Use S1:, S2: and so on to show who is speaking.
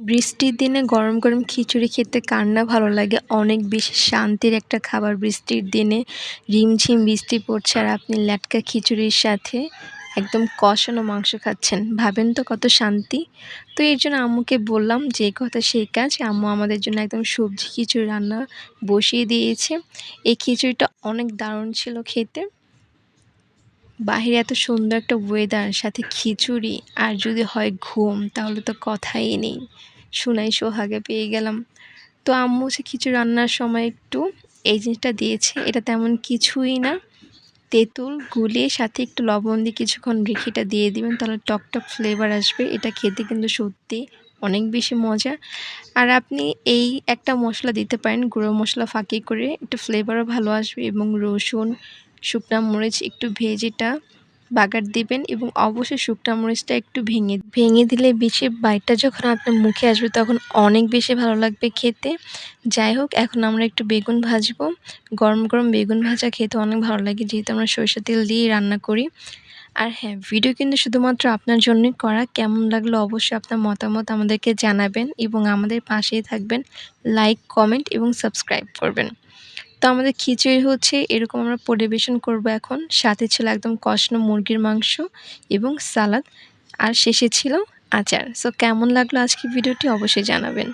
S1: বৃষ্টির দিনে গরম গরম খিচুড়ি খেতে কার না ভালো লাগে। অনেক বেশি শান্তির একটা খাবার। বৃষ্টির দিনে রিমঝিম বৃষ্টি পড়ছে আর আপনি ল্যাটকা খিচুড়ির সাথে একদম কষানো মাংস খাচ্ছেন, ভাবেন তো কত শান্তি। তো এর জন্য আম্মুকে বললাম যে কথা সেই কাজ। আম্মু আমাদের জন্য একদম সবজি খিচুড়ি রান্না বসিয়ে দিয়েছে। এই খিচুড়িটা অনেক দারুণ ছিল খেতে। বাহিরে এত সুন্দর একটা ওয়েদার, সাথে খিচুড়ি আর যদি হয় ঘুম, তাহলে তো কথাই নেই। শুনাই সোহাগে পেয়ে গেলাম। তো আম্মু হচ্ছে খিচুড়ি রান্নার সময় একটু এই জিনিসটা দিয়েছে। এটা তেমন কিছুই না, তেঁতুল গুলিয়ে সাথে একটু লবণ দিয়ে কিছুক্ষণ রেখে এটা দিয়ে দিবেন, তাহলে টক ফ্লেভার আসবে। এটা খেতে কিন্তু সত্যি অনেক বেশি মজা। আর আপনি এই একটা মশলা দিতে পারেন, গুঁড়ো মশলা ফাঁকি করে, একটু ফ্লেভারও ভালো আসবে। এবং রসুন, শুকনা মরিচ একটু ভেজে এটা বাগার দিবেন এবং অবশ্যই শুকনা মরিচটা একটু ভেঙে দিলে বেশি বাইটটা যখন আপনার মুখে আসবে তখন অনেক বেশি ভালো লাগবে খেতে। যাই হোক, এখন আমরা একটু বেগুন ভাজবো। গরম গরম বেগুন ভাজা খেতে অনেক ভালো লাগে, যেহেতু আমরা সরিষার তেল দিয়েই রান্না করি। আর হ্যাঁ, ভিডিও কিন্তু শুধুমাত্র আপনার জন্যই করা। কেমন লাগলো অবশ্যই আপনার মতামত আমাদেরকে জানাবেন এবং আমাদের পাশেই থাকবেন। লাইক, কমেন্ট এবং সাবস্ক্রাইব করবেন। তো আমাদের খিচুড়ি হচ্ছে এরকম আমরা পরিবেশন করব এখন। সাথে ছিল একদম কষানো মুরগির মাংস এবং সালাদ, আর শেষে ছিল আচার। সো কেমন লাগলো আজকের ভিডিওটি অবশ্যই জানাবেন।